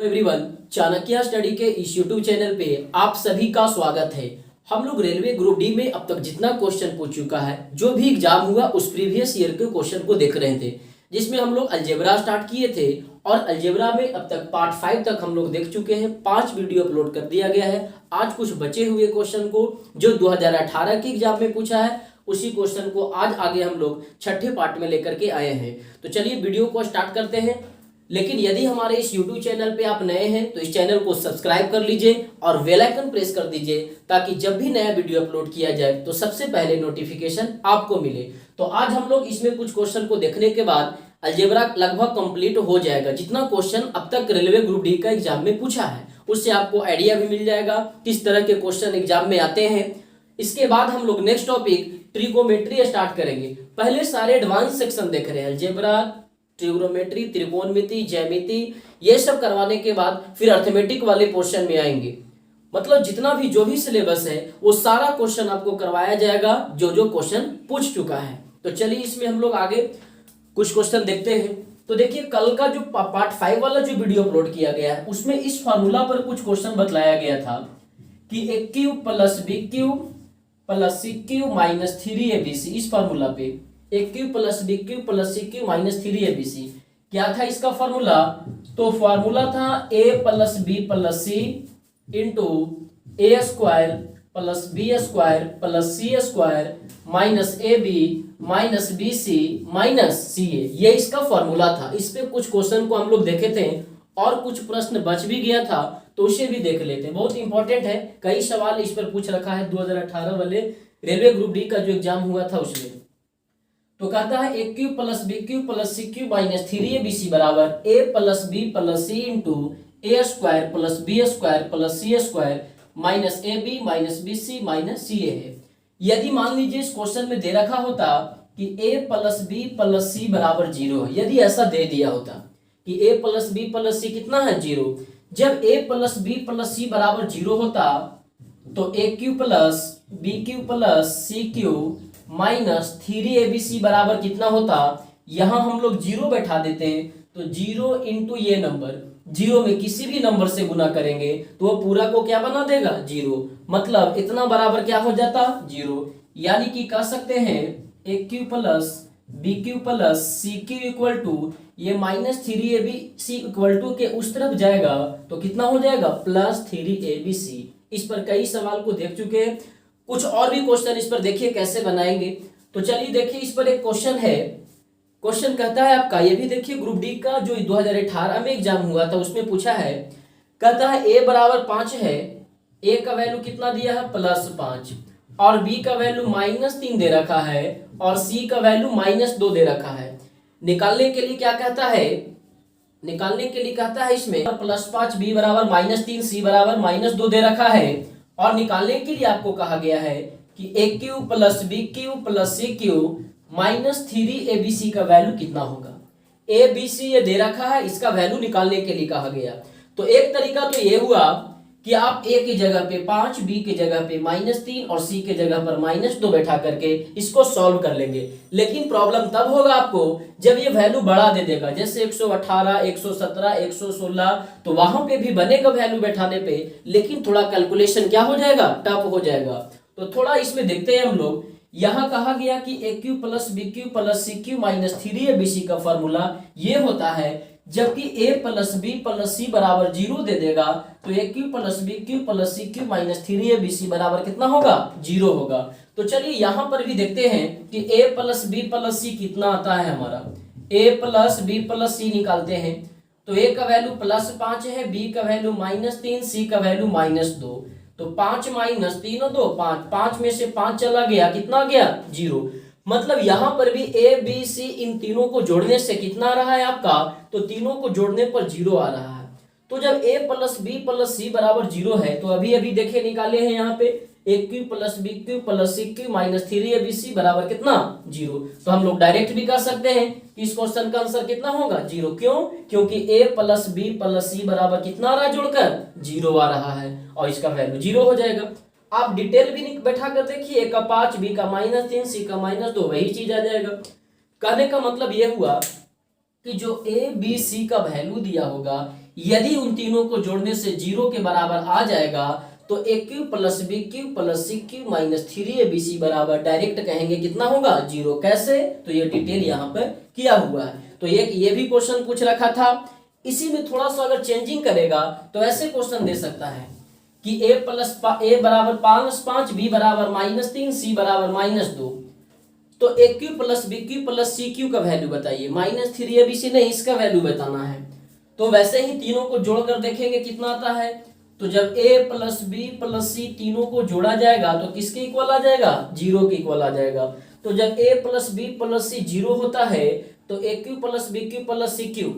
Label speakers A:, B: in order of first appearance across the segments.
A: Everyone, Chanakya study के इस YouTube channel पे आप सभी का स्वागत है। हम लोग रेलवे ग्रुप डी में अब तक जितना क्वेश्चन पूछ चुका है, जो भी एग्जाम हुआ उस प्रीवियस ईयर के क्वेश्चन को देख रहे थे, जिसमें हम लोग अलजेब्रा स्टार्ट किए थे और अलजेब्रा में अब तक पार्ट 5 तक हम लोग देख चुके हैं। 5 वीडियो अपलोड कर दिया गया है। आज कुछ बचे हुए क्वेश्चन को जो 2018 के एग्जाम में पूछा है, उसी क्वेश्चन को आज आगे हम लोग छठे पार्ट में लेकर के आए हैं। तो चलिए वीडियो को स्टार्ट करते हैं। लेकिन यदि हमारे इस YouTube चैनल पे आप नए हैं तो इस चैनल को सब्सक्राइब कर लीजिए और बेल आइकन प्रेस कर दीजिए, ताकि जब भी नया वीडियो अपलोड किया जाए तो सबसे पहले नोटिफिकेशन आपको मिले। तो आज हम लोग इसमें कुछ क्वेश्चन को देखने के बाद अलजेब्रा लगभग कंप्लीट हो जाएगा। जितना क्वेश्चन अब तक रेलवे ग्रुप डी का एग्जाम में पूछा है, उससे आपको आइडिया भी मिल जाएगा किस तरह के क्वेश्चन एग्जाम में आते हैं। इसके बाद हम लोग नेक्स्ट टॉपिक ट्रिगोमेट्री स्टार्ट करेंगे। पहले सारे एडवांस सेक्शन देख रहे हैं, अलजेब्रा, ट्रिग्नोमेट्री, त्रिकोणमिति, ज्यामिति, ये सब करवाने के बाद फिर अर्थमेटिक वाले पोर्शन में आएंगे। मतलब जितना भी जो भी सिलेबस है वो सारा क्वेश्चन आपको करवाया जाएगा जो जो क्वेश्चन पूछ चुका है। तो चलिए इसमें हम लोग आगे कुछ क्वेश्चन देखते हैं। तो देखिए, कल का जो पार्ट 5 वाला जो वीडियो अपलोड किया गया है, उसमें इस फॉर्मूला पर कुछ क्वेश्चन बतलाया गया था कि a cube plus b cube plus c cube minus 3abc, इस फॉर्मूला पे a cube plus b cube plus c cube minus 3abc क्या था इसका फॉर्मूला? तो फॉर्मूला था a plus B plus C into a square plus b square plus c square minus a b minus b c minus c a, ये इसका formula था। इस पे कुछ क्वेश्चन को हम लोग देखे थे और कुछ प्रश्न बच भी गया था, तो उसे भी देख लेते हैं। बहुत इंपॉर्टेंट है, कई सवाल इस पर पूछ रखा है 2018 वाले रेलवे ग्रुप डी का जो एग्जाम हुआ था उसमें। तो कहता है a cube plus b cube plus c cube minus 3abc बराबर a plus B plus C into a square plus b square plus c square minus a b minus b c minus c a है। यदि मान लीजिए इस question में दे रखा होता कि a plus B plus c बराबर 0 है, यदि ऐसा दे दिया होता कि a plus B plus c कितना है 0, जब a plus B plus c बराबर 0 होता तो a cube plus B cube plus c cube minus 3abc बराबर कितना होता? यहां हम लोग 0 बैठा देते हैं, तो 0 इंटू ये नंबर, 0 में किसी भी नंबर से गुना करेंगे तो वो पूरा को क्या बना देगा? 0। मतलब इतना बराबर क्या हो जाता? 0। यानी कि कह सकते हैं a cube plus B cube plus c cube equal to ये माइनस 3abc इक्वल टू के उस तरफ जाएगा तो कितना हो जाएगा? Plus 3abc। इस पर कई सवाल को देख चुके हैं, कुछ और भी क्वेश्चन इस पर देखिए कैसे बनाएंगे। तो चलिए देखिए, इस पर एक क्वेश्चन है। क्वेश्चन कहता है आपका, ये भी देखिए ग्रुप डी का जो 2018 में एग्जाम हुआ था उसमें पूछा है। कहता है a बराबर 5 है, a का वैल्यू कितना दिया है? +5, और b का वैल्यू -3 दे रखा है और c का वैल्यू -2 दे रखा है। निकालने के लिए क्या कहता है? निकालने के लिए कहता है इसमें +5, b बराबर -3, c बराबर -2 दे रखा है। और निकालने के लिए आपको कहा गया है कि a cube plus b cube plus c cube minus 3abc का वैल्यू कितना होगा। ए बी सी ये दे रखा है, इसका वैल्यू निकालने के लिए कहा गया। तो एक तरीका तो ये हुआ कि आप a की जगह पे 5, b की जगह पे -3 और c के जगह पर -2 बैठा करके इसको सॉल्व कर लेंगे। लेकिन प्रॉब्लम तब होगा आपको जब ये वैल्यू बढ़ा दे देगा, जैसे 118, 117, 116, तो वहां पे भी बनेगा वैल्यू बैठाने पे, लेकिन थोड़ा कैलकुलेशन क्या हो जाएगा? टफ हो जाएगा। तो थोड़ा इसमें देखते हैं हम लोग। यहाँ कहा गया कि a cube plus B cube plus c cube minus 3abc का फॉर्मूला ये होता है, जबकि a plus B plus c बराबर 0 दे देगा तो a cube plus B cube plus c cube minus 3abc बराबर कितना होगा? 0 होगा। तो चलिए यहाँ पर भी देखते हैं कि a plus B plus c कितना आता है हमारा। a प्लस बी प्लस सी निकालते हैं तो a का वैल्यू +5 है, b का वैल्यू -3, c का वैल्यू -2। तो 5 -3 और 2 5, 5 में से 5 चला गया, कितना गया? 0। मतलब यहां पर भी ए बी सी इन तीनों को जोड़ने से कितना आ रहा है आपका? तो तीनों को जोड़ने पर 0 आ रहा है। तो जब a plus B plus c बराबर 0 है, तो अभी अभी देखिए निकाले हैं यहाँ पे a cube plus B cube plus c cube minus 3abc बराबर कितना? 0। तो हम लोग डायरेक्ट भी कर सकते हैं कि इस क्वेश्चन का आंसर कितना होगा? 0। क्यों? क्योंकि a plus B plus c बराबर कितना आ रहा है जोड़कर? 0 आ रहा है और इसका वैल्यू 0 हो जाएगा। आप डिटेल भी बैठा कर देखिए, a का 5, b का -3, c का -2, वही चीज आ जाएगा। कहने का मतलब यह हुआ कि जो a b c का वैल्यू दिया होगा यदि उन तीनों को जोड़ने से 0 के बराबर आ जाएगा तो a cube plus B cube plus c cube minus 3abc बराबर डायरेक्ट कहेंगे कितना होगा 0। कैसे, तो ये डिटेल यहाँ पर किया हुआ है। तो ये भी क्वेश्चन पूछ रखा था। इसी में थोड़ा सा अगर चेंजिंग करेगा तो ऐसे क्वेश्चन दे सकता है कि ए बराबर -5 बी बराबर -3 सी बराबर -2। तो a cube plus B cube plus c cube का वैल्यू बताइए। -3abc नहीं, इसका वैल्यू बताना है। तो वैसे ही तीनों को जोड़कर देखेंगे कितना आता है। तो जब a plus B plus c तीनों को जोड़ा जाएगा तो किसके इक्वल आ जाएगा 0 के इक्वल आ जाएगा। तो जब a plus B plus c 0 होता है तो a cube plus B cube plus c cube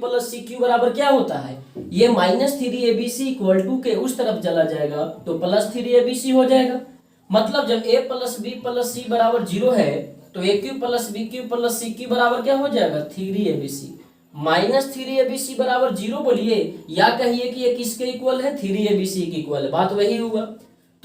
A: plus c cube बराबर क्या होता है, ये -3abc इक्वल टू के उस तरफ चला जाएगा तो +3abc हो जाएगा। मतलब जब a plus B plus c बराबर 0 है तो a cube plus B cube plus c cube बराबर क्या हो जाएगा 3abc। -3abc बराबर 0 बोलिए या कहिए कि ये किसके इक्वल है 3abc के इक्वल है, बात वही हुआ।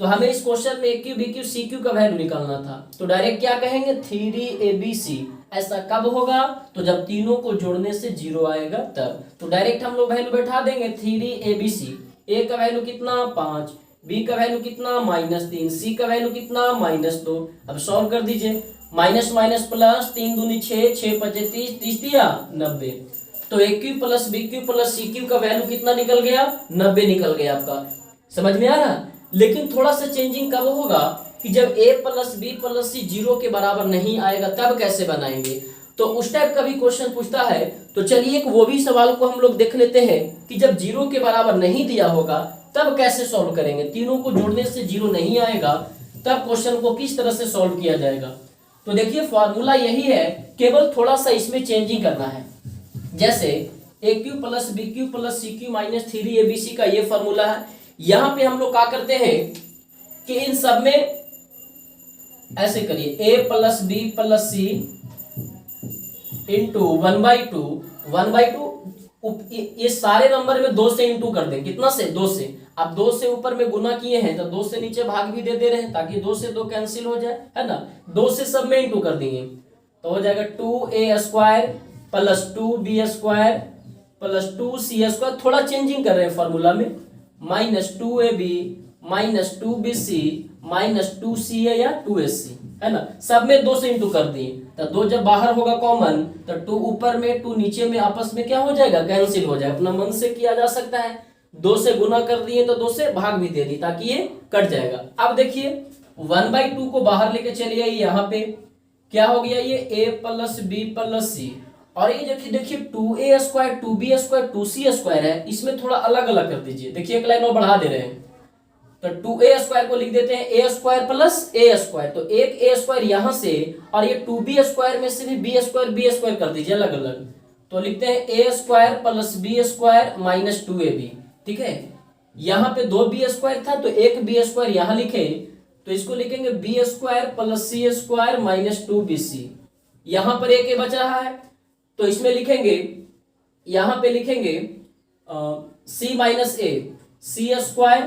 A: तो हमें इस क्वेश्चन में a cube b cube c cube का वैल्यू निकालना था। तो डायरेक्ट क्या कहेंगे 3abc। ऐसा कब होगा, तो जब तीनों को जोड़ने से 0 आएगा तब। तो डायरेक्ट हम लोग वैल्यू बैठा देंगे 3abc। ए का वैल्यू कितना 5, बी का वैल्यू कितना -3, सी का वैल्यू कितना -2। अब सॉल्व कर दीजिए। माइनस माइनस प्लस 3 दूनी 6, 6 5 30, 30 दिया 90। तो a cube plus B cube plus c cube का वैल्यू कितना निकल गया 90 निकल गया आपका। समझ में आ रहा। लेकिन थोड़ा सा चेंजिंग कब होगा कि जब a plus B plus c 0 के बराबर नहीं आएगा तब कैसे बनाएंगे। तो उस टाइप का भी क्वेश्चन पूछता है। तो चलिए एक वो भी सवाल को हम लोग देख लेते हैं कि जब 0 के बराबर नहीं दिया होगा तब कैसे सॉल्व करेंगे। तीनों को जोड़ने से 0 नहीं आएगा तब क्वेश्चन को किस तरह से सॉल्व किया जाएगा। तो देखिए फॉर्मूला यही है, केवल थोड़ा सा इसमें चेंजिंग करना है। जैसे a cube plus B cube plus c cube minus 3abc का ये फॉर्मूला है। यहाँ पे हम लोग क्या करते हैं कि इन सब में ऐसे करिए a plus B plus C into 1/2 ये सारे नंबर में 2 से इंटू कर दें। कितना से 2 से। अब 2 से ऊपर में गुना किए हैं तो 2 से नीचे भाग भी दे रहे हैं ताकि 2 से 2 कैंसिल हो जाए, है ना। 2 से सब में इंटू कर देंगे तो हो जाएगा 2a² plus 2b² plus 2c²। थोड़ा चेंजिंग कर रहे हैं फॉर्मूला में। -2ab minus 2bc minus 2ca या 2ac, है ना। सब में 2 से इंटू कर दिए तो 2 जब बाहर होगा कॉमन तो 2 ऊपर में 2 नीचे में आपस में क्या हो जाएगा कैंसिल हो जाएगा। अपना मन से किया जा सकता है। 2 से गुना कर दिए तो 2 से भाग भी दे दी ताकि ये कट जाएगा। अब देखिए 1/2 को बाहर लेके चलिए, यहाँ पे क्या हो गया ये a प्लस बी प्लस सी। और ये देखिए 2a² 2b² 2c² है, इसमें थोड़ा अलग अलग कर दीजिए। देखिए एक लाइन और बढ़ा दे रहे हैं तो 2a² को लिख देते हैं a² प्लस a²। तो एक a² यहां से और ये 2b² में से भी b² कर दीजिए अलग अलग। तो लिखते हैं a² plus b² minus 2ab। ठीक है, यहाँ पे 2b² था तो एक b² यहां लिखे तो इसको लिखेंगे b² plus c² minus 2bc। यहां पर एक बच रहा है तो इसमें लिखेंगे, यहां पे लिखेंगे c minus a c²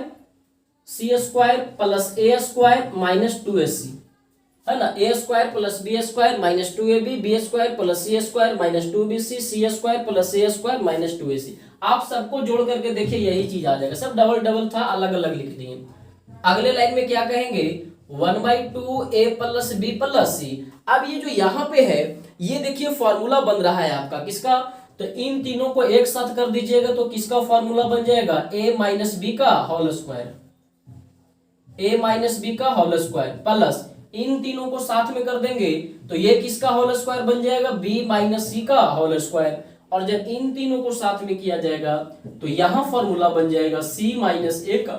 A: plus a² minus 2ac, है ना। a² plus b² minus 2ab b² plus c² minus 2bc c² plus a² minus 2ac। आप सबको जोड़ करके देखिए यही चीज आ जाएगा। सब डबल डबल था, अलग अलग लिख दिए। अगले लाइन में क्या कहेंगे 1/2 a प्लस बी प्लस सी। अब ये जो यहाँ पे है ये देखिए फॉर्मूला बन रहा है आपका किसका, तो इन तीनों को एक साथ कर दीजिएगा तो किसका फॉर्मूला बन जाएगा a माइनस बी का whole square, a minus B का होल स्क्वायर प्लस इन तीनों को साथ में कर देंगे तो ये किसका होल स्क्वायर बन जाएगा b माइनस सी का होल स्क्वायर। और जब इन तीनों को साथ में किया जाएगा तो यहाँ फॉर्मूला बन जाएगा c माइनस ए का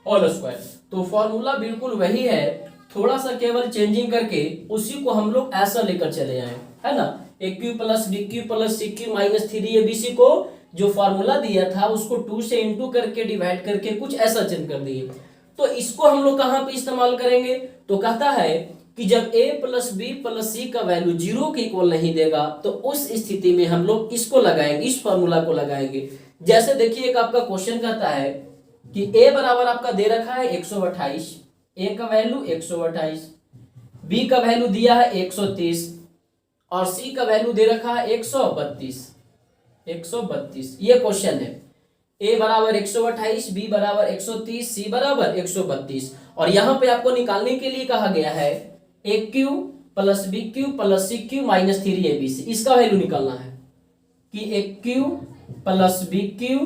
A: होल स्क्वायर। तो फॉर्मूला बिल्कुल वही है, थोड़ा सा केवल चेंजिंग करके उसी को हम लोग ऐसा लेकर चले आए, है ना। A cube plus B cube plus c cube minus 3abc को जो फॉर्मूला दिया था उसको 2 से इंटू करके डिवाइड करके कुछ ऐसा चेंज कर दिए। तो इसको हम लोग कहाँ पे इस्तेमाल करेंगे, तो कहता है कि जब a plus B plus c का वैल्यू 0 के इक्वल नहीं देगा तो उस स्थिति में हम लोग इसको लगाएंगे, इस फॉर्मूला को लगाएंगे। जैसे देखिए एक आपका क्वेश्चन कहता है कि a बराबर आपका दे रखा है 128, a का वैल्यू 128, b का वैल्यू दिया है 130 और c का वैल्यू दे रखा है 132। 132। ये क्वेश्चन है। ए बराबर 128, बी बराबर 130, सी बराबर 132। और यहां पे आपको निकालने के लिए कहा गया है a cube plus B cube plus c cube minus 3abc। इसका वैल्यू निकालना है कि a cube plus B cube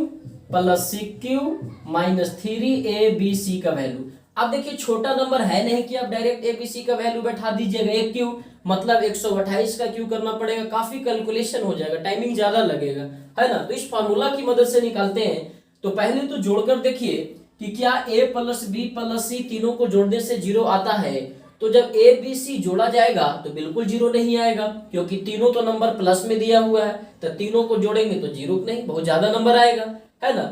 A: plus c cube minus 3abc का वैल्यू। अब देखिए छोटा नंबर है नहीं कि आप डायरेक्ट एबीसी का वैल्यू बैठा दीजिएगा। ए क्यू मतलब 128 का क्यू करना पड़ेगा, काफी कैलकुलेशन हो जाएगा, टाइमिंग ज्यादा लगेगा, है ना। तो इस फार्मूला की मदद से निकालते हैं। तो पहले तो जोड़कर देखिए कि क्या ए प्लस बी प्लस सी तीनों को जोड़ने से जीरो आता है। तो जब ए बी सी जोड़ा जाएगा तो बिल्कुल जीरो नहीं आएगा, क्योंकि तीनों तो नंबर प्लस में दिया हुआ है। तो तीनों को जोड़ेंगे तो जीरो नहीं, बहुत ज्यादा नंबर आएगा, है ना।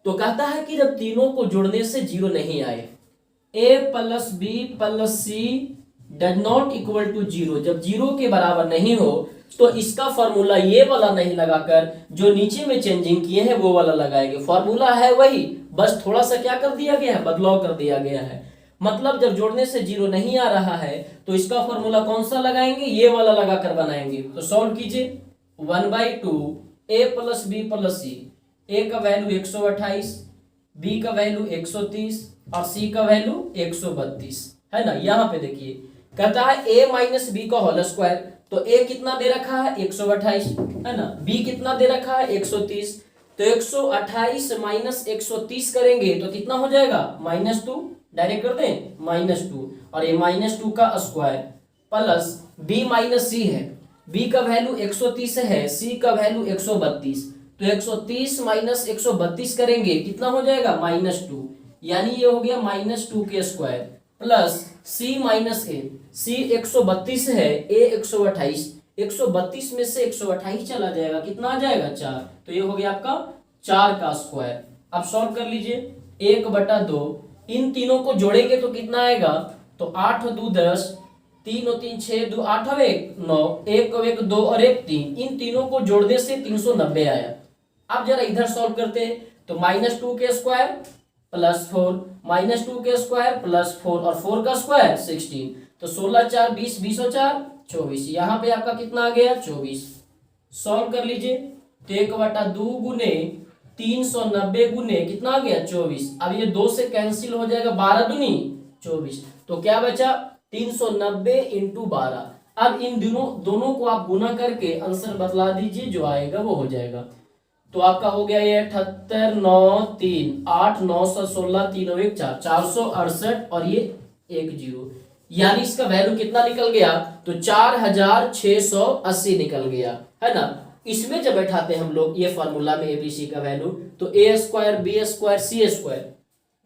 A: तो कहता है कि जब तीनों को जोड़ने से जीरो नहीं आए, a plus B plus c does not equal to zero, जब जीरो के बराबर नहीं हो तो इसका फॉर्मूला ये वाला नहीं लगाकर जो नीचे में चेंजिंग किए हैं वो वाला लगाएंगे। फॉर्मूला है वही, बस थोड़ा सा क्या कर दिया गया है, बदलाव कर दिया गया है। मतलब जब जोड़ने से जीरो नहीं आ रहा है तो इसका फॉर्मूला कौन सा लगाएंगे, ये वाला लगाकर बनाएंगे। तो सॉल्व कीजिए 1/2 ए प्लस बी प्लस सी। ए का वैल्यू 128, बी का वैल्यू 130 और सी का वैल्यू 132, है ना। यहाँ पे देखिए कहता है a माइनस बी का होल स्क्वायर। तो a कितना दे रखा है 128, है ना। b कितना दे रखा है 130। तो 128 माइनस 130 करेंगे तो कितना हो जाएगा -2। डायरेक्ट कर दें -2 और ये -2 का स्क्वायर प्लस b माइनस सी है। b का वैल्यू 130 है, c का वैल्यू 132। तो 130 माइनस 132 करेंगे कितना हो जाएगा -2, यानी ये हो गया -2 के स्क्वायर प्लस c माइनस ए। c 132 है, a 128, 132 में से 128 चला जाएगा, कितना आ जाएगा 4। तो ये हो गया आपका 4 का स्क्वायर। अब सॉल्व कर लीजिए 1/2। इन तीनों को जोड़ेंगे तो कितना आएगा, तो 8 और 2 10, 3 और 3 6, 2 8 और 1 9, 1 और 1 2 और 1 3। इन तीनों को जोड़ने से 390 आया। अब जरा इधर सॉल्व करते हैं तो -2 के स्क्वायर प्लस 4, -2 के स्क्वायर प्लस 4 और 4 का स्क्वायर 16। तो 16 4 20, 20 और 4 24। यहाँ पे आपका कितना आ गया 24। सॉल्व कर लीजिए तो 1/2 गुने 390 गुने कितना आ गया 24। अब ये 2 से कैंसिल हो जाएगा, 12 दूनी 24। तो क्या बचा 390 इंटू 12। अब इन दोनों को आप गुना करके आंसर बतला दीजिए, जो आएगा वो हो जाएगा। तो आपका हो गया ये 78 9 3 8 9 16 3 1 4 468 और ये 1 0, यानी इसका वैल्यू कितना निकल गया, तो 4680 निकल गया, है ना। इसमें जब बैठाते हैं हम लोग ये फॉर्मूला में एबीसी का वैल्यू, तो ए स्क्वायर बी स्क्वायर सी स्क्वायर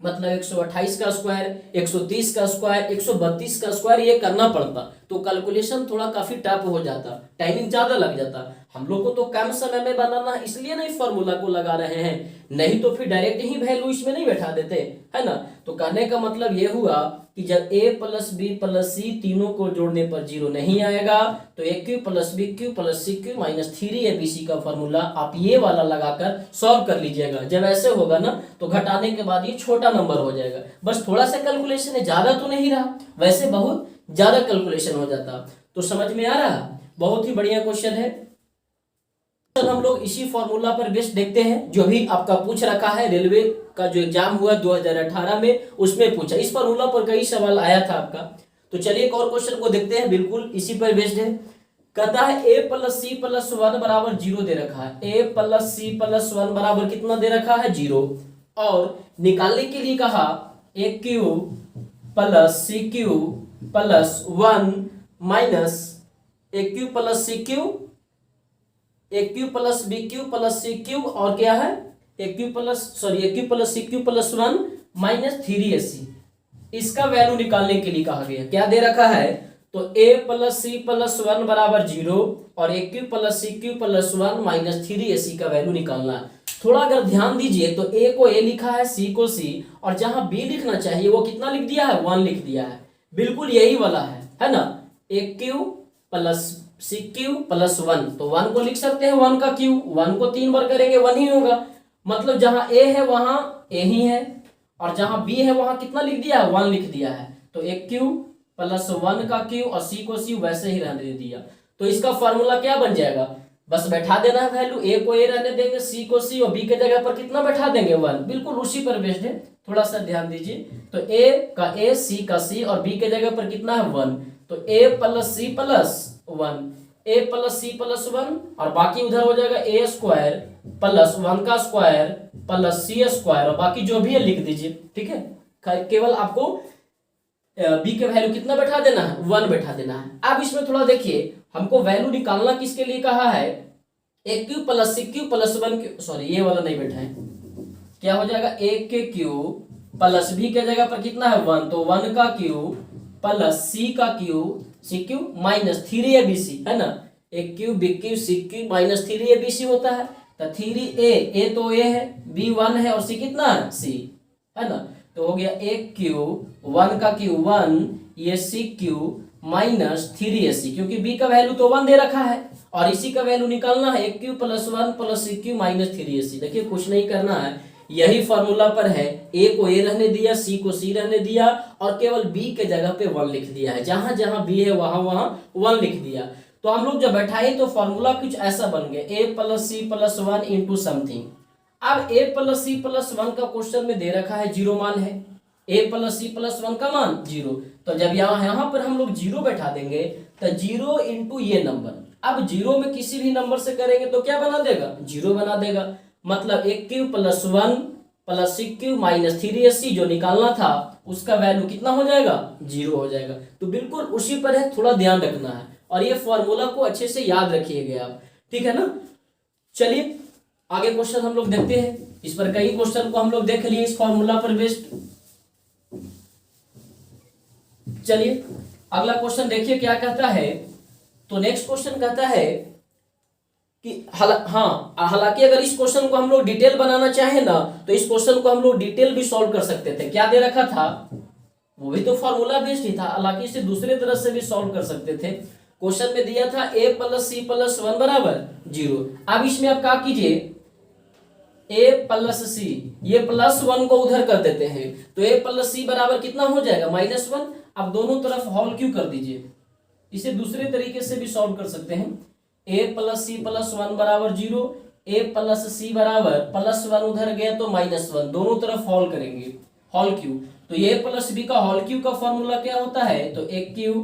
A: मतलब 128 का स्क्वायर, 130 का स्क्वायर, 132 का स्क्वायर ये करना पड़ता। तो कैलकुलेशन थोड़ा काफी टफ हो जाता, टाइमिंग ज्यादा लग जाता। हम लोग को तो कम समय में बनाना है, इसलिए नहीं फॉर्मूला को लगा रहे हैं, नहीं तो फिर डायरेक्ट ही वैल्यू इसमें नहीं बैठा देते, है ना। तो कहने का मतलब ये हुआ कि जब a plus B plus c तीनों को जोड़ने पर जीरो नहीं आएगा तो a cube plus B cube plus c cube minus 3abc का फॉर्मूला आप ये वाला लगाकर सॉल्व कर लीजिएगा। जब ऐसे होगा ना तो घटाने के बाद ये छोटा नंबर हो जाएगा, बस थोड़ा सा कैलकुलेशन है, ज्यादा तो नहीं रहा, वैसे बहुत ज्यादा कैलकुलेशन हो जाता। तो समझ में आ रहा, बहुत ही बढ़िया क्वेश्चन है। हम लोग इसी फॉर्मूला पर बेस्ट देखते हैं, जो भी आपका पूछ रखा है रेलवे का जो एग्जाम हुआ 2018 में उसमें पूछा, इस फॉर्मूला पर कई सवाल आया था आपका। तो चलिए एक और क्वेश्चन को देखते हैं, बिल्कुल इसी पर बेस्ड है। कहता है a प्लस सी प्लस 1 बराबर 0 दे रखा है। a प्लस सी प्लस 1 बराबर कितना दे रखा है 0, और निकालने के लिए कहा a cube plus c cube plus 1 minus a cube plus c cube, a cube plus B cube plus c cube, और क्या है a cube plus c cube plus 1 minus 3ac। इसका वैल्यू निकालने के लिए कहा गया, क्या दे रखा है, तो a प्लस सी प्लस 1 बराबर 0 और a cube plus c cube plus 1 minus 3ac का वैल्यू निकालना है। थोड़ा अगर ध्यान दीजिए तो a को a लिखा है, c को c, और जहां b लिखना चाहिए वो कितना लिख दिया है 1 लिख दिया है, बिल्कुल यही वाला है ना। A cube plus c cube plus 1, तो 1 को लिख सकते हैं 1 का क्यू, 1 को 3 बार करेंगे 1 ही होगा, मतलब जहां a है वहां a ही है, और जहां b है वहां कितना लिख दिया है 1 लिख दिया है। तो ए क्यू प्लस 1 का क्यू और c को c वैसे ही रहने दे दिया। तो इसका फॉर्मूला क्या बन जाएगा, बस बैठा देना है वैल्यू, ए को ए रहने देंगे, सी को सी, और बी के जगह पर कितना बैठा देंगे 1, बिल्कुल उसी पर बेस्ड है, थोड़ा सा ध्यान दीजिए। तो ए का ए, सी का सी, और बी के जगह पर कितना है 1, तो ए प्लस सी प्लस 1, ए प्लस सी प्लस 1, और बाकी उधर हो जाएगा ए स्क्वायर प्लस 1 का स्क्वायर प्लस सी स्क्वायर, और बाकी जो भी है लिख दीजिए, ठीक है। केवल आपको बी के वैल्यू कितना बैठा देना है 1 बैठा देना है। अब इसमें थोड़ा देखिए, हमको वैल्यू निकालना किसके लिए कहा है, a cube plus c cube plus 1 cube, sorry ये वाला नहीं बैठा है, क्या हो जाएगा ए के क्यू प्लस बी के जगह पर कितना है 1, तो 1 का क्यू प्लस सी का Q, c cube minus 3abc है ना, a cube b cube c cube minus 3abc होता है। तो 3a, ए तो ए है, बी 1 है, और सी कितना है सी है ना, तो हो गया ए क्यू 1 का क्यू 1, ये सी क्यू माइनस 3ac, क्योंकि b का वैल्यू तो 1 दे रखा है और इसी का वैल्यू निकालना है, a cube plus 1 plus c cube minus 3ac। देखिए कुछ नहीं करना है, यही फॉर्मूला पर है, ए को ए रहने दिया, सी को सी रहने दिया, और केवल बी के जगह पे 1 लिख दिया है, जहां जहां बी है वहां वहां 1 लिख दिया। तो हम लोग जब बैठाए तो फॉर्मूला कुछ ऐसा बन गया, a plus c plus 1 into something. अब ए प्लस सी प्लस 1 का क्वेश्चन में दे रखा है 0 मान है, ए प्लस सी प्लस 1 का मान 0, तो जब यहाँ पर हम लोग 0 बैठा देंगे तो 0 इंटू ये नंबर, अब 0 में किसी भी नंबर से करेंगे तो क्या बना देगा 0 बना देगा, मतलब a cube plus 1 plus c cube minus 3ac जो निकालना था उसका वैल्यू कितना हो जाएगा 0 हो जाएगा। तो बिल्कुल उसी पर है, थोड़ा ध्यान रखना है, और ये फॉर्मूला को अच्छे से याद रखिएगा आप, ठीक है ना। चलिए आगे क्वेश्चन हम लोग देखते हैं, इस पर कई क्वेश्चन को हम लोग देख लिए इस फॉर्मूला पर बेस्ड। चलिए अगला क्वेश्चन देखिए क्या कहता है। तो नेक्स्ट क्वेश्चन कहता है कि हालांकि अगर इस क्वेश्चन को हम लोग डिटेल बनाना चाहें ना तो इस क्वेश्चन को हम लोग डिटेल भी सॉल्व कर सकते थे। क्या दे रखा था, वो भी तो फॉर्मूला बेस्ड ही था, हालांकि इसे दूसरे तरह से भी सॉल्व कर सकते थे। क्वेश्चन में दिया था a प्लस सी प्लस 1 बराबर 0। अब इसमें आप क्या कीजिए, a प्लस सी, ये प्लस 1 को उधर कर देते हैं, तो a प्लस सी बराबर कितना हो जाएगा -1। अब दोनों तरफ होल क्यों कर दीजिए, इसे दूसरे तरीके से भी सॉल्व कर सकते हैं। a प्लस सी प्लस 1 बराबर 0, a प्लस सी बराबर प्लस 1 उधर गया तो -1, दोनों तरफ होल करेंगे, होल क्यू। तो a प्लस बी का होल क्यू का फॉर्मूला क्या होता है, तो a cube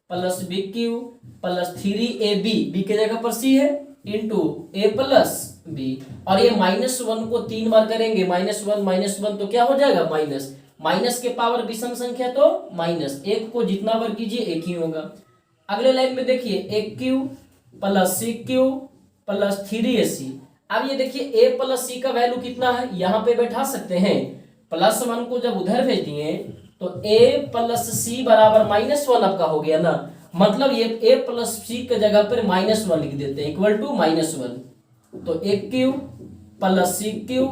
A: plus B cube plus 3ab, B के जगह पर c है, इंटू a प्लस बी, और ये -1 को 3 बार करेंगे, -1 तो क्या हो जाएगा माइनस, माइनस के पावर विषम संख्या तो माइनस, एक को जितना बार कीजिए एक ही होगा। अगले लाइन में देखिए a cube plus c cube plus 3ac। अब ये देखिए a प्लस सी का वैल्यू कितना है, यहाँ पे बैठा सकते हैं, +1 को जब उधर भेज दिए तो a प्लस सी बराबर -1 आपका हो गया ना, मतलब ये a प्लस सी के जगह पर -1 लिख देते हैं, इक्वल टू -1। तो a cube plus c cube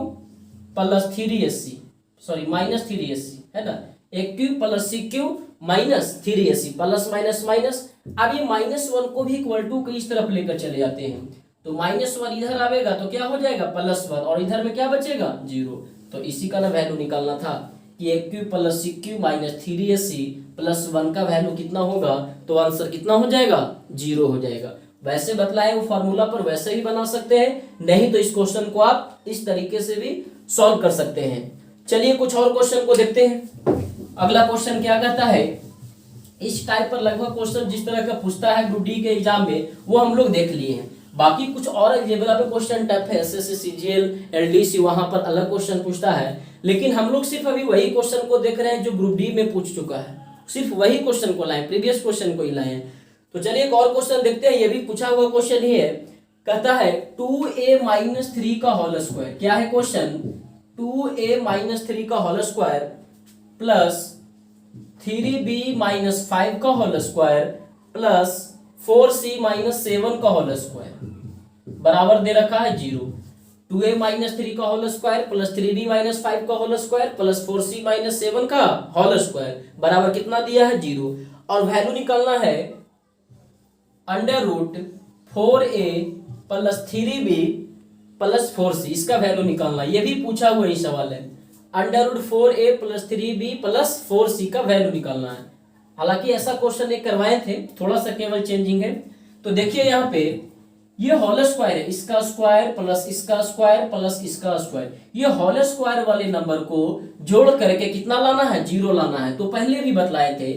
A: plus 3ac, sorry -3ac है ना, a cube plus c cube -3ac, plus minus minus. अब ये -1 को भी इक्वल टू की इस तरफ लेकर चले जाते हैं, तो -1 इधर आवेगा तो क्या हो जाएगा +1, और इधर में क्या बचेगा 0। तो इसी का ना वैल्यू निकालना था कि a cube plus c cube -3ac plus 1 का वैल्यू कितना होगा, तो आंसर कितना हो जाएगा 0 हो जाएगा। वैसे बतलाए वो फॉर्मूला पर वैसे ही बना सकते हैं, नहीं तो इस क्वेश्चन को आप इस तरीके से भी सॉल्व कर सकते हैं। चलिए कुछ और क्वेश्चन को देखते हैं। अगला क्वेश्चन क्या कहता है, इस टाइप पर लगभग क्वेश्चन जिस तरह का पूछता है ग्रुप डी के एग्जाम में वो हम लोग देख लिए हैं। बाकी कुछ और अलजेब्रा पे क्वेश्चन टाइप है, एसएससी सीजीएल एलडीसी, वहां पर अलग क्वेश्चन पूछता है, लेकिन हम लोग सिर्फ अभी वही क्वेश्चन को देख रहे हैं जो ग्रुप डी में पूछ चुका है, सिर्फ वही क्वेश्चन को लाए, प्रीवियस क्वेश्चन को ही लाए हैं। तो चलिए एक और क्वेश्चन देखते हैं, ये भी पूछा हुआ क्वेश्चन ही है। कहता है 2a-3 का होल स्क्वायर, क्या है क्वेश्चन, 2a-3 का होल स्क्वायर प्लस 3b-5 का होल स्क्वायर प्लस 4c-7 का होल स्क्वायर बराबर दे रखा है 0। 2a-3 का होल स्क्वायर प्लस 3b-5 का होल स्क्वायर प्लस 4c-7 का होल स्क्वायर बराबर कितना दिया है 0, और वैल्यू निकालना है √4a plus 3b plus 4c, इसका वैल्यू निकालना, ये भी पूछा हुआ ही सवाल है। √4a plus 3b plus 4c का वैल्यू निकालना है। हालांकि ऐसा क्वेश्चन एक करवाए थे, थोड़ा सा केवल चेंजिंग है। तो देखिए यहाँ पे ये होल स्क्वायर है, इसका स्क्वायर प्लस इसका स्क्वायर प्लस इसका स्क्वायर, ये होल स्क्वायर वाले नंबर को जोड़ करके कितना लाना है, 0 लाना है। तो पहले भी बतलाए थे,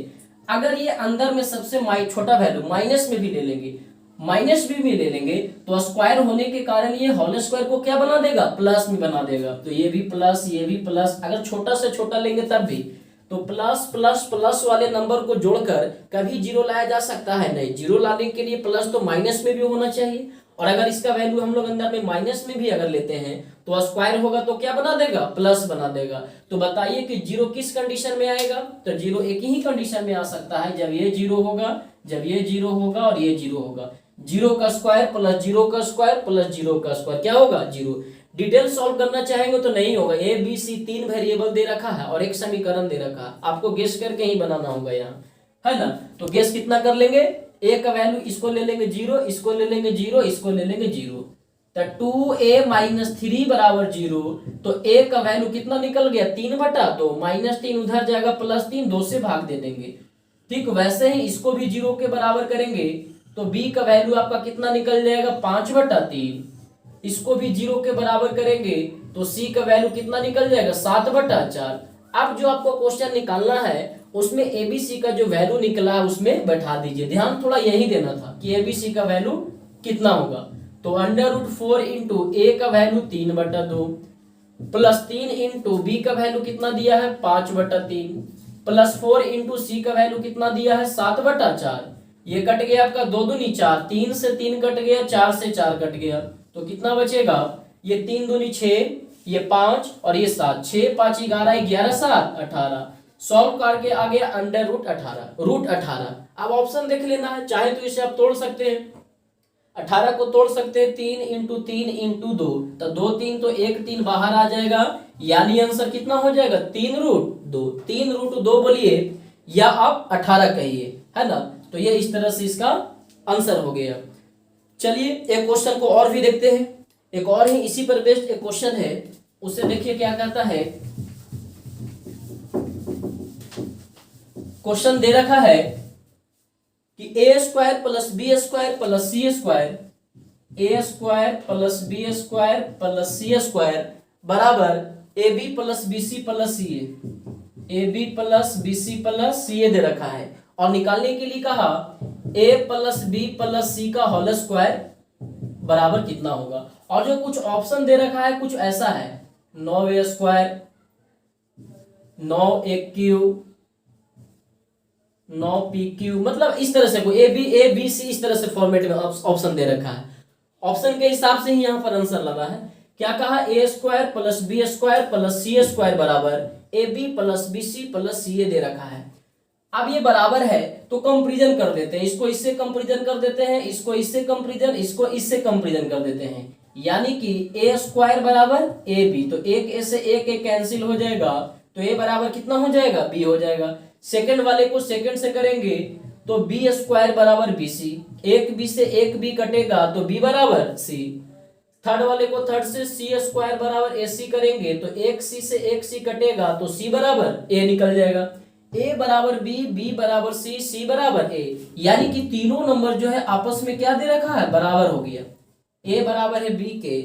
A: अगर ये अंदर में सबसे छोटा वैल्यू माइनस में भी ले लेंगे, माइनस भी ले लेंगे तो स्क्वायर होने के कारण ये होल स्क्वायर को क्या बना देगा, प्लस में बना देगा। तो ये भी प्लस, ये भी प्लस, अगर छोटा से छोटा लेंगे तब भी। तो प्लस प्लस प्लस वाले नंबर को जोड़कर कभी 0 लाया जा सकता है नहीं, 0 लाने के लिए प्लस तो माइनस में भी होना चाहिए। और अगर इसका वैल्यू हम लोग अंदर में माइनस में भी अगर लेते हैं तो स्क्वायर होगा तो क्या बना देगा, प्लस बना देगा। तो बताइए कि 0 किस कंडीशन में आएगा, तो 0 एक ही कंडीशन में आ सकता है, जब ये 0 होगा, जब ये 0 होगा और ये 0 होगा। 0 का स्क्वायर प्लस 0 का स्क्वायर प्लस 0 का स्क्वायर क्या होगा, 0। डिटेल सॉल्व करना चाहेंगे तो नहीं होगा, ए बी सी 3 वेरिएबल दे रखा है और एक समीकरण दे रखा है, आपको गेस करके ही बनाना होगा यहाँ, है ना। तो गेस कितना कर लेंगे, ए का वैल्यू इसको ले लेंगे 0, इसको ले लेंगे 0, इसको ले लेंगे 0, तो 2a माइनस 3 बराबर 0। तो a का वैल्यू कितना निकल गया, 3 बटा, तो -3 उधर जाएगा +3, 2 से भाग दे देंगे। ठीक वैसे ही इसको भी 0 के बराबर करेंगे तो b का वैल्यू आपका कितना निकल जाएगा, 5 बटा 3। इसको भी 0 के बराबर करेंगे तो c का वैल्यू कितना निकल जाएगा, 7 बटा 4। अब जो आपको क्वेश्चन निकालना है उसमें एबीसी का जो वैल्यू निकला है उसमें बैठा दीजिए, ध्यान थोड़ा यही देना था कि एबीसी का वैल्यू कितना होगा। तो √4 इंटू ए का वैल्यू 3 बटा 2 प्लस 3 इंटू बी का वैल्यू कितना दिया है, 5 बटा 3 प्लस 4 इंटू सी का वैल्यू कितना दिया है, 7 बटा 4। ये कट गया आपका 2 दूनी 4, 3 से 3 कट गया, 4 से 4 कट गया, तो कितना बचेगा, ये 3 दूनी 6, ये 5 और ये 7, 6 5 11, 11 7 18। सॉल्व करके आ गया √18। अब ऑप्शन देख लेना है, चाहे तो इसे आप तोड़ सकते हैं, 18 को तोड़ सकते हैं, 3 इंटू 3 इंटू 2, तो 2 3 तो 1 3 बाहर आ जाएगा, यानी आंसर कितना हो जाएगा, 3√2। 3√2 बोलिए या आप 18 कहिए, है ना। तो ये इस तरह से इसका आंसर हो गया। चलिए एक क्वेश्चन को और भी देखते हैं, एक और ही इसी पर बेस्ड एक क्वेश्चन है, उसे देखिए क्या कहता है। क्वेश्चन दे रखा है कि a square plus b square plus c square, a square plus b square plus c square बराबर a b plus b c plus c a b plus b c plus c a दे रखा है, और निकालने के लिए कहा a plus B plus c का होल स्क्वायर बराबर कितना होगा। और जो कुछ ऑप्शन दे रखा है कुछ ऐसा है, 9a square, 9a cube, 9p cube, मतलब इस तरह से कोई ए बी सी इस तरह से फॉर्मेट में ऑप्शन दे रखा है। ऑप्शन के हिसाब से ही यहाँ पर आंसर लगा है। क्या कहा, a square plus b square plus c square बराबर a b plus b c plus c a दे रखा है। अब ये बराबर है तो कंपैरिजन कर देते हैं, इसको इससे कंपैरिजन कर देते हैं, इसको इससे कंपैरिजन, इसको इससे कंपैरिजन कर देते हैं, यानी कि a स्क्वायर बराबर ए बी, तो एक ए से एक कैंसिल हो जाएगा, तो a बराबर कितना हो जाएगा, b हो जाएगा। सेकंड वाले को सेकंड से करेंगे तो बी स्क्वायर बराबर बी सी, एक बी से एक बी कटेगा तो b बराबर c। थर्ड वाले को थर्ड से सी स्क्वायर बराबर ए सी करेंगे तो एक सी से एक सी कटेगा तो c बराबर a निकल जाएगा। a बराबर b, b बराबर c, c बराबर a, यानी कि तीनों नंबर जो है आपस में क्या दे रखा है, बराबर हो गया। a बराबर है b के,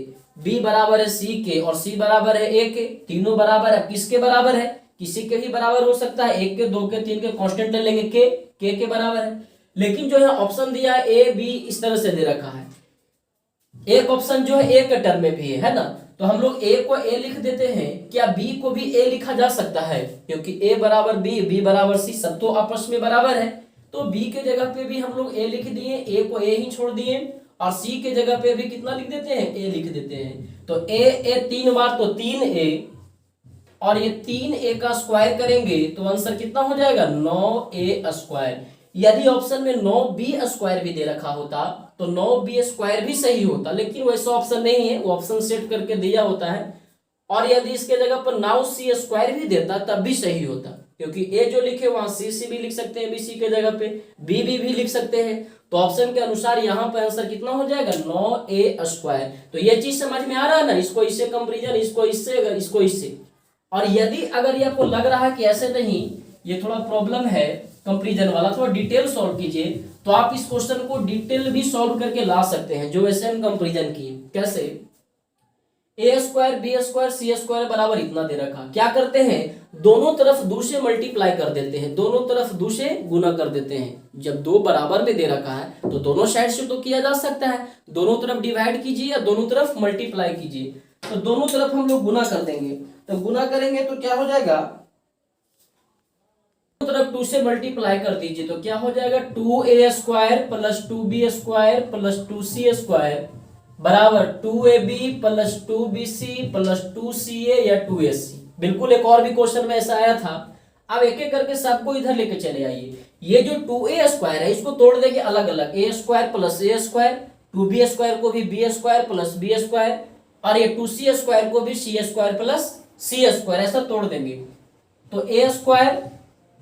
A: b बराबर है c के और c बराबर है a के, तीनों बराबर है। किसके बराबर है, किसी के भी बराबर हो सकता है, 1 के 2 के 3 के, कांस्टेंट ले लेंगे k के बराबर है। लेकिन जो है ऑप्शन दिया है a b इस तरह से दे रखा है, एक ऑप्शन जो है a के टर्म में भी है ना, तो हम लोग a को a लिख देते हैं। क्या b को भी a लिखा जा सकता है, क्योंकि a बराबर b, b बराबर c, सब तो आपस में बराबर है, तो b के जगह पे भी हम लोग a लिख दिए, a को a ही छोड़ दिए, और c के जगह पे भी कितना लिख देते हैं, a लिख देते हैं। तो a 3 बार तो 3a, और ये 3a का स्क्वायर करेंगे तो आंसर कितना हो जाएगा, 9a स्क्वायर। यदि ऑप्शन में 9b स्क्वायर भी दे रखा होता तो 9b स्क्वायर भी सही होता, लेकिन वैसा ऑप्शन नहीं है, वो ऑप्शन सेट करके दिया होता है। और यदि इसके जगह पर 9c स्क्वायर भी देता तब भी सही होता, क्योंकि a जो लिखे वहां c भी लिख सकते हैं, bc के जगह पे b भी लिख सकते हैं। तो ऑप्शन के अनुसार यहाँ पर आंसर कितना हो जाएगा, 9a स्क्वायर। तो ये चीज समझ में आ रहा है ना, इसको इससे कंपेरिजन, इसको इससे, इसको इससे। और यदि अगर ये आपको लग रहा है कि ऐसे नहीं, ये थोड़ा प्रॉब्लम है कंपैरिजन वाला, थोड़ा डिटेल सॉल्व कीजिए, तो तो आप इस क्वेश्चन को डिटेल भी सॉल्व करके ला सकते हैं जो वैसे हम कंपेरिजन की। कैसे? ए स्क्वायर बी स्क्वायर सी स्क्वायर बराबर इतना दे रखा, क्या करते हैं दोनों तरफ 2 से मल्टीप्लाई कर देते हैं, दोनों तरफ 2 से गुना कर देते हैं। जब 2 बराबर में दे रखा है तो दोनों साइड से तो किया जा सकता है, दोनों तरफ डिवाइड कीजिए या दोनों तरफ मल्टीप्लाई कीजिए। तो दोनों तरफ हम लोग गुना कर देंगे, तो गुना करेंगे तो क्या हो जाएगा, दोनों तरफ 2 से मल्टीप्लाई कर दीजिए तो क्या हो जाएगा 2a square plus 2b square plus 2c square बराबर 2ab plus 2bc plus 2ca या 2ac। बिल्कुल एक और भी क्वेश्चन में ऐसा आया था। अब एक एक करके सबको इधर लेके चले आइए। ये जो 2a स्क्वायर है इसको तोड़ देंगे अलग अलग, a square plus a square, 2b square को भी b square plus b square, और ये 2c स्क्वायर को भी c square plus c square, ऐसा तोड़ देंगे। तो a square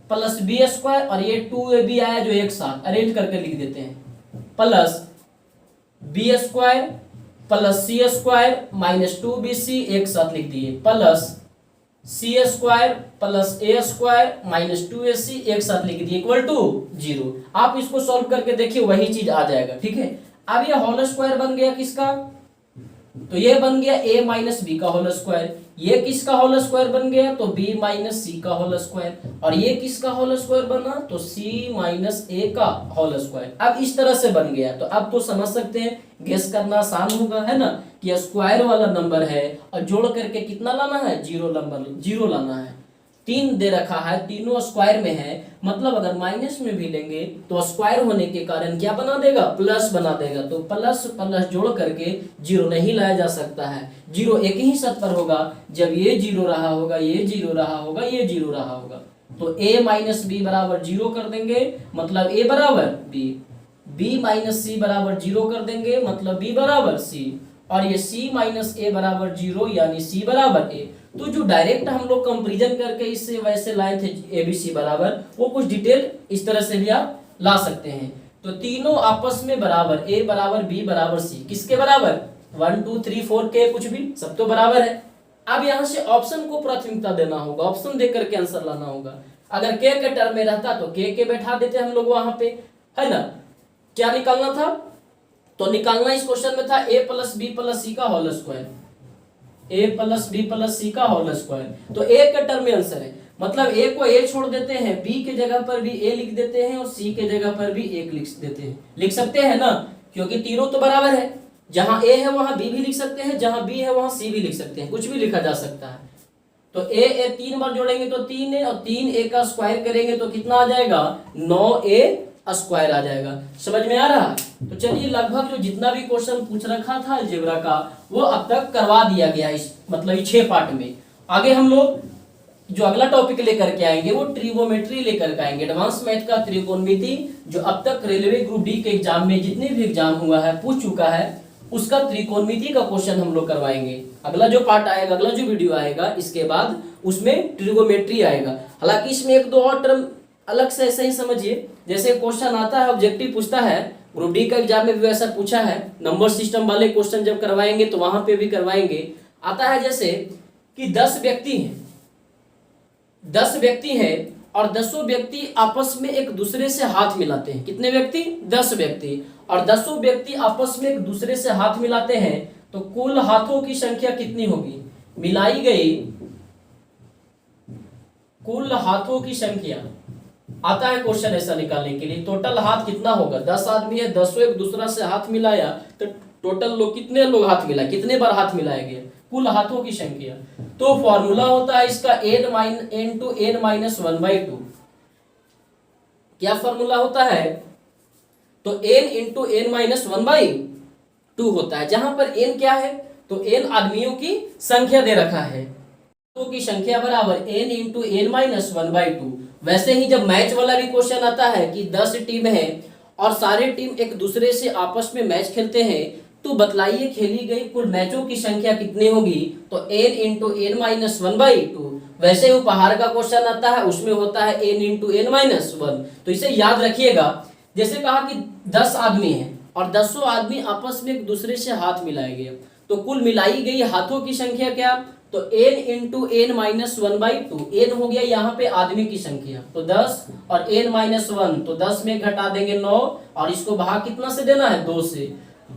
A: plus b square और ये 2ab आया जो एक साथ अरेंज करके लिख देते हैं, plus b square plus c square minus 2bc एक साथ लिख दिए, प्लस सी स्क्वायर प्लस ए स्क्वायर माइनस 2ac एक साथ लिख दिए इक्वल टू 0। आप इसको सॉल्व करके देखिए वही चीज आ जाएगा। ठीक है, अब ये होल स्क्वायर बन गया किसका, तो ये बन गया a माइनस बी का होल स्क्वायर, ये किसका होल स्क्वायर बन गया तो b माइनस सी का होल स्क्वायर, और ये किसका होल स्क्वायर बना तो c माइनस a का होल स्क्वायर। अब इस तरह से बन गया, तो अब तो समझ सकते हैं, गेस करना आसान होगा है ना कि स्क्वायर वाला नंबर है और जोड़ करके कितना लाना है, जीरो लाना है। 3 दे रखा है, तीनों स्क्वायर में है, मतलब अगर माइनस में भी लेंगे तो स्क्वायर होने के कारण क्या बना देगा, प्लस बना देगा। तो प्लस प्लस जोड़ करके 0 नहीं लाया जा सकता है, 0 एक ही शर्त पर होगा, जब ये 0 रहा होगा, ये 0 रहा होगा, ये 0 रहा होगा। तो a माइनस बी बराबर 0 कर देंगे, मतलब a बराबर b माइनस सी बराबर 0 कर देंगे, मतलब b बराबर c, और ये c माइनस a बराबर 0 यानी c बराबर a। तो जो डायरेक्ट हम लोग कंपैरिजन करके इससे वैसे लाए थे ABC बराबर, वो कुछ डिटेल इस तरह से भी आप ला सकते हैं। तो तीनों आपस में बराबर, A बराबर B बराबर C, किसके बराबर 1 2 3 4 के कुछ भी सब तो बराबर है। अब यहाँ से ऑप्शन को प्राथमिकता देना होगा, ऑप्शन देख करके आंसर लाना होगा। अगर K के टर्म में रहता तो K के बैठा देते हम लोग वहां पे, है ना। क्या निकालना था, तो निकालना इस क्वेश्चन में था a plus B plus c का whole square, a plus B plus c का होल स्क्वायर। तो a के टर्म में आंसर है, मतलब a को a छोड़ देते हैं, b के जगह पर भी a लिख देते हैं और c के जगह पर भी 1 लिख देते हैं, लिख सकते हैं ना, क्योंकि तीनों तो बराबर है। जहां a है वहां b भी लिख सकते हैं, जहां b है वहां c भी लिख सकते हैं, कुछ भी लिखा जा सकता है। तो a 3 बार जोड़ेंगे तो 3 है, और 3a का स्क्वायर करेंगे तो कितना आ जाएगा 9a स्क्वायर आ जाएगा। समझ में आ रहा? तो चलिए लगभग जो जितना भी क्वेश्चन पूछ रखा था अलजेब्रा का वो अब तक करवा दिया गया इस मतलब 6 पार्ट में। आगे हम लोग जो अगला टॉपिक लेकर के आएंगे वो ट्रिगोमेट्री लेकर के आएंगे, एडवांस मैथ का त्रिकोणमिति, जो अब तक रेलवे ग्रुप डी के एग्जाम में जितने भी एग्जाम हुआ है पूछ चुका है, उसका त्रिकोणमिति का क्वेश्चन हम लोग करवाएंगे। अगला जो पार्ट आएगा, अगला जो वीडियो आएगा इसके बाद उसमें ट्रिगोमेट्री आएगा। हालांकि इसमें 1-2 और टर्म अलग से ऐसे ही समझिए, जैसे क्वेश्चन आता है ऑब्जेक्टिव पूछता है, ग्रुप डी का एग्जाम में भी वैसा पूछा है, नंबर सिस्टम वाले क्वेश्चन जब करवाएंगे तो वहां पे भी करवाएंगे। आता है जैसे कि 10 व्यक्ति हैं और 10 व्यक्ति आपस में एक दूसरे से हाथ मिलाते हैं। कितने व्यक्ति? 10 व्यक्ति, और 10 व्यक्ति आपस में एक दूसरे से हाथ मिलाते हैं, तो कुल हाथों की संख्या कितनी होगी? मिलाई गई कुल हाथों की संख्या आता है क्वेश्चन ऐसा निकालने के लिए। टोटल हाथ कितना होगा? 10 आदमी है, 10 एक दूसरा से हाथ मिलाया, तो टोटल लोग कितने लोग हाथ मिलाए, कितने बार हाथ मिलाया गया? कुल हाथों की संख्या। तो फॉर्मूला होता है इसका n-1/2। क्या फॉर्मूला होता है? तो n×n-1/2 होता है, जहां पर n क्या है तो n आदमियों की संख्या दे रखा है, तो की संख्या बराबर n×n-1/2। वैसे ही जब मैच वाला भी क्वेश्चन आता है कि 10 टीम है और सारे टीम एक दूसरे से आपस में मैच खेलते हैं, तो बतलाइए खेली गई कुल मैचों की संख्या कितनी होगी? तो n×n-1/2। वैसे उपहार का क्वेश्चन आता है, उसमें होता है n×n-1। तो इसे याद रखिएगा। जैसे कहा कि 10 आदमी हैं और 10 आदमी आपस में एक दूसरे से हाथ मिलाए गए, तो कुल मिलाई गई हाथों की संख्या क्या? तो n into N minus 1/2, N हो गया यहाँ पे आदमी की संख्या, तो 10 और n माइनस 1, तो 10 में घटा देंगे 9 और इसको भाग कितना से देना है 2 से,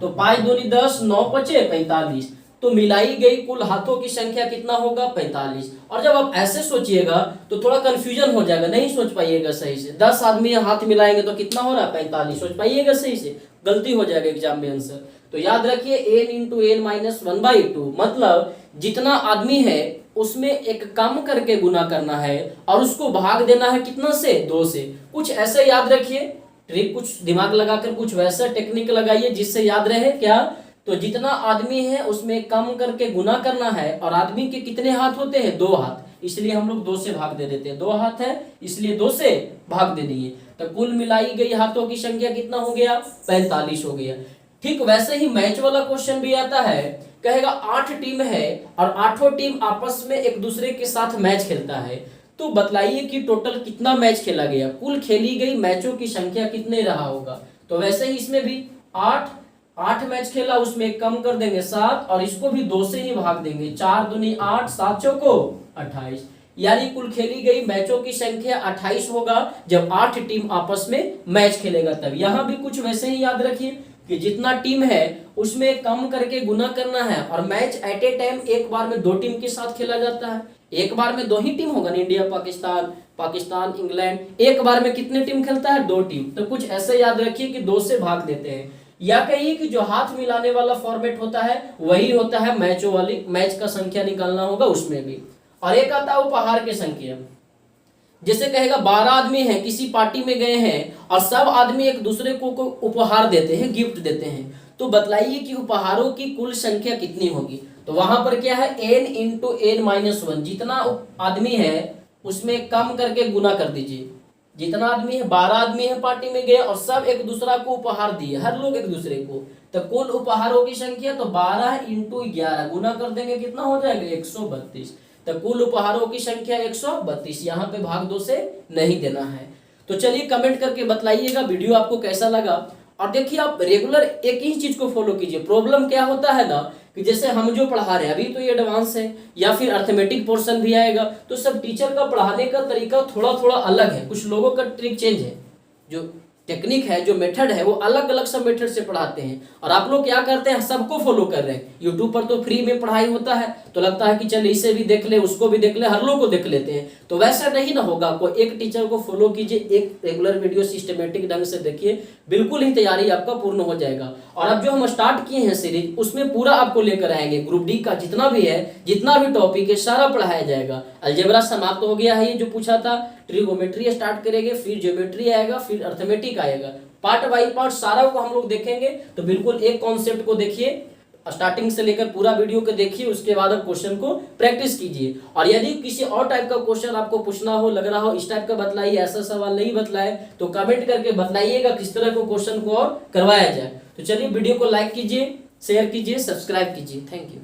A: तो 5 दूनी 10, 9 पचे 45, तो मिलाई गई कुल हाथों की संख्या कितना होगा 45। और जब आप ऐसे सोचिएगा तो थोड़ा कंफ्यूजन हो जाएगा, नहीं सोच पाइएगा सही से, 10 आदमी हाथ मिलाएंगे तो कितना हो रहा है 45, सोच पाइएगा सही से, गलती हो जाएगा एग्जाम में आंसर। तो याद रखिए n इंटू एन माइनस 1/2, मतलब जितना आदमी है उसमें एक कम करके गुना करना है और उसको भाग देना है कितना से 2 से। कुछ ऐसे याद रखिए, ट्रिक कुछ दिमाग लगाकर कुछ वैसा टेक्निक लगाइए जिससे याद रहे क्या, तो जितना आदमी है उसमें कम करके गुना करना है और आदमी के कितने हाथ होते हैं 2 हाथ, इसलिए हम लोग 2 से भाग दे देते हैं, 2 हाथ है इसलिए 2 से भाग दे दिए, तो कुल मिलाई गई हाथों की संख्या कितना हो गया 45 हो गया। ठीक वैसे ही मैच वाला क्वेश्चन भी आता है, कहेगा 8 टीम है और 8 टीम आपस में एक दूसरे के साथ मैच खेलता है, तो बतलाइए कि टोटल कितना मैच खेला गया, कुल खेली गई मैचों की संख्या कितने रहा होगा। तो वैसे ही इसमें भी 8 मैच खेला, उसमें कम कर देंगे 7 और इसको भी 2 से ही भाग देंगे, 4 दूनी 8, 7 चौको 28, यानी कुल खेली गई मैचों की संख्या 28 होगा जब 8 टीम आपस में मैच खेलेगा तब। यहां भी कुछ वैसे ही याद रखिए कि जितना टीम है उसमें कम करके गुना करना है और मैच एट ए टाइम एक बार में 2 टीम के साथ खेला जाता है, एक बार में 2 ही टीम होगा ना, इंडिया पाकिस्तान, पाकिस्तान इंग्लैंड, एक बार में कितने टीम खेलता है 2 टीम, तो कुछ ऐसे याद रखिए कि 2 से भाग देते हैं, या कहिए कि जो हाथ मिलाने वाला फॉर्मेट होता है वही होता है मैचों वाली, मैच का संख्या निकालना होगा उसमें भी। और एक आता है उपहार की संख्या, जैसे कहेगा 12 आदमी हैं किसी पार्टी में गए हैं और सब आदमी एक दूसरे को उपहार देते हैं, गिफ्ट देते हैं, तो बतलाइए कि उपहारों की कुल संख्या कितनी होगी। तो वहां पर क्या है n इंटू एन माइनस 1, जितना आदमी है उसमें कम करके गुना कर दीजिए, जितना आदमी है 12 आदमी है पार्टी में गए और सब एक दूसरा को उपहार दिए, हर लोग एक दूसरे को, तो कुल उपहारों की संख्या तो 12 इंटू 11 गुना कर देंगे कितना हो जाएगा 132, तो कुल उपहारों की संख्या 132, यहाँ पे भाग 2 से नहीं देना है। तो चलिए कमेंट करके बतलाइएगा वीडियो आपको कैसा लगा। और देखिए आप रेगुलर एक ही चीज को फॉलो कीजिए। प्रॉब्लम क्या होता है ना कि जैसे हम जो पढ़ा रहे हैं अभी तो ये एडवांस है या फिर अर्थमेटिक पोर्शन भी आएगा, तो सब टीचर का पढ़ाने का तरीका थोड़ा थोड़ा अलग है, कुछ लोगों का ट्रिक चेंज है, जो टेक्निक है जो मेथड है वो अलग अलग सब मेथड से पढ़ाते हैं, और आप लोग क्या करते हैं सबको फॉलो कर रहे हैं। यूट्यूब पर तो फ्री में पढ़ाई होता है तो लगता है कि चल इसे भी देख ले उसको भी देख ले, हर लोग को देख लेते हैं, तो वैसा नहीं ना होगा। आपको एक टीचर को फॉलो कीजिए, एक रेगुलर वीडियो सिस्टमेटिक ढंग से देखिए, बिल्कुल ही तैयारी आपका पूर्ण हो जाएगा। और अब जो हम स्टार्ट किए हैं सीरीज उसमें पूरा आपको लेकर आएंगे, ग्रुप डी का जितना भी है, जितना भी टॉपिक है सारा पढ़ाया जाएगा। अलजेब्रा समाप्त हो गया है, ये जो पूछा था, ट्रिगोमेट्री स्टार्ट करेंगे, फिर ज्योमेट्री आएगा, फिर अर्थमेटिक आएगा, पार्ट बाय पार्ट सारा को हम लोग देखेंगे। तो बिल्कुल एक कॉन्सेप्ट को देखिए, स्टार्टिंग से लेकर पूरा वीडियो को देखिए, उसके बाद आप क्वेश्चन को प्रैक्टिस कीजिए। और यदि किसी और टाइप का क्वेश्चन आपको पूछना हो, लग रहा हो इस टाइप का बतलाइए, ऐसा सवाल नहीं बतलाए, तो कमेंट करके बतलाइएगा किस तरह को क्वेश्चन को और करवाया जाए। तो चलिए वीडियो को लाइक कीजिए, शेयर कीजिए, सब्सक्राइब कीजिए। Thank you.